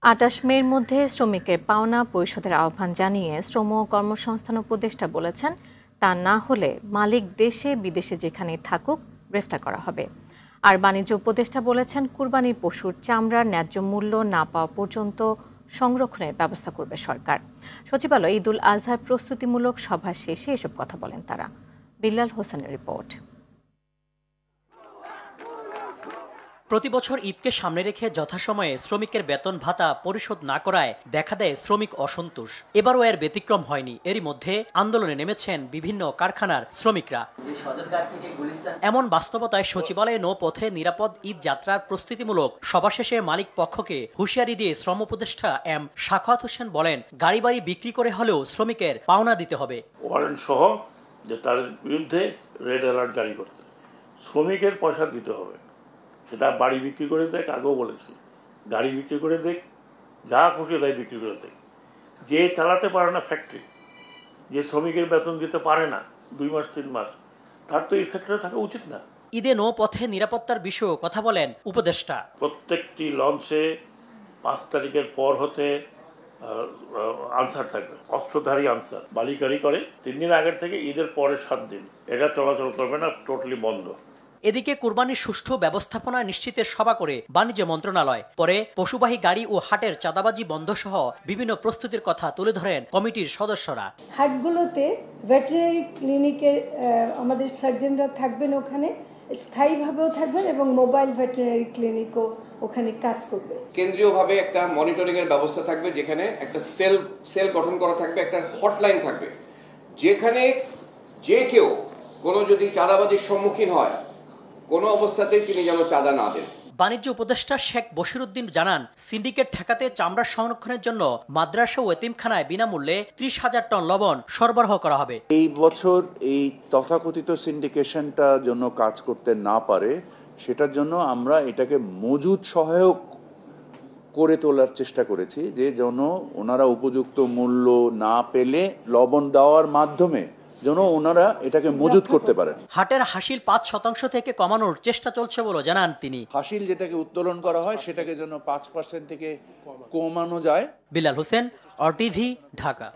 ২৮ মের মধ্যে শ্রমিকের পাওনা পরিশোধের আহ্বান জানিয়ে শ্রম ও কর্মসংস্থান উপদেষ্টা বলেছেন, তা না হলে মালিক দেশে বিদেশে যেখানেই থাকুক গ্রেফতার করা হবে। আর বাণিজ্য উপদেষ্টা বলেছেন, কুরবানির পশুর চামড়ার ন্যায্য মূল্য না পাওয়া পর্যন্ত সংরক্ষণের ব্যবস্থা করবে সরকার। সচিবালয়ে ঈদুল আজহার প্রস্তুতিমূলক সভা শেষে এসব কথা বলেন তারা। বিল্লাল হোসেনের রিপোর্ট। প্রতিবছর ঈদকে সামনে রেখে যথাসময়ে শ্রমিকের বেতন ভাতা পরিশোধ না করায় দেখা দেয় শ্রমিক অসন্তোষ। এবারও এর ব্যতিক্রম হয়নি। এরই মধ্যে আন্দোলনে নেমেছেন বিভিন্ন কারখানার শ্রমিকরা। এমন বাস্তবতায় সচিবালয়ে নৌপথে নিরাপদ ঈদ যাত্রার প্রস্তুতিমূলক সভা শেষে মালিক পক্ষকে হুঁশিয়ারি দিয়ে শ্রম উপদেষ্টা এম সাখাওয়াত হোসেন বলেন, গাড়ি বাড়ি বিক্রি করে হলেও শ্রমিকের পাওনা দিতে হবে। ওয়ারেন্ট সহ যে তার বিরুদ্ধে রেড অ্যালার্ট জারি করতে, শ্রমিকের পয়সা দিতে হবে। সেটা বাড়ি বিক্রি করে দেখ, আগেও বলেছি, গাড়ি বিক্রি করে দেখ, যা খুশি তাই বিক্রি করে দেখ। যে চালাতে পারে না ফ্যাক্টরি, যে শ্রমিকের বেতন দিতে পারে না 2 মাস 3 মাস, তার তো এই সেক্টরে থাকা উচিত না। ঈদে নৌপথে নিরাপত্তার বিষয়েও কথা বলেন উপদেষ্টা। প্রত্যেকটি লঞ্চে 5 তারিখের পর হতে আনসার থাকবে, অস্ত্রধারী আনসার। বালিকারি করে 3 দিন আগের থেকে ঈদের পরে 7 দিন এটা চলাচল করবে না, টোটালি বন্ধ। এদিকে কুরবানির সুষ্ঠু ব্যবস্থাপনা নিশ্চিতের সভা করে বাণিজ্য মন্ত্রণালয়। পরে পশুবাহী গাড়ি ও হাটের চাঁদাবাজি বন্ধ সহ বিভিন্ন প্রস্তুতির কথা তুলে ধরেন কমিটির সদস্যরা। হাটগুলোতে ভেটেরিনারি ক্লিনিকের আমাদের সার্জনরা থাকবেন, ওখানে স্থায়ীভাবেও থাকবেন এবং মোবাইল ভেটেরিনারি ক্লিনিকও ওখানে কাজ করবে। কেন্দ্রীয়ভাবে একটা মনিটরিং এর ব্যবস্থা থাকবে, যেখানে একটা সেল গঠন করা থাকবে, একটা হটলাইন থাকবে, যেখানে যে কেউ কোনো যদি চাঁদাবাজির সম্মুখীন হয় কোনো অবস্থাতেই তিনি যেন চাঁদা না দেন। বাণিজ্য উপদেষ্টা শেখ বশিরউদ্দিন জানান, সিন্ডিকেট ঠেকাতে চামড়া সংরক্ষণের জন্য মাদ্রাসা ও এতিমখানায় বিনামূল্যে 30,000 টন লবণ সরবরাহ করা হবে। এই বছর এই তথাকথিত সিন্ডিকেশনটা জন্য কাজ করতে না পারে, সেটার জন্য আমরা এটাকে মজুদ সহায়ক করে তোলার চেষ্টা করেছি, যে যেন ওনারা উপযুক্ত মূল্য না পেলে লবণ দেওয়ার মাধ্যমে যেন ওনারা এটাকে মজুত করতে পারেন। হাটের হাসিল 5% থেকে কমানোর চেষ্টা চলছে বলে জানান তিনি। হাসিল যেটাকে উত্তোলন করা হয় সেটাকে যেন 5% থেকে কমানো যায়। বিল্লাল হোসেন, RTV, ঢাকা।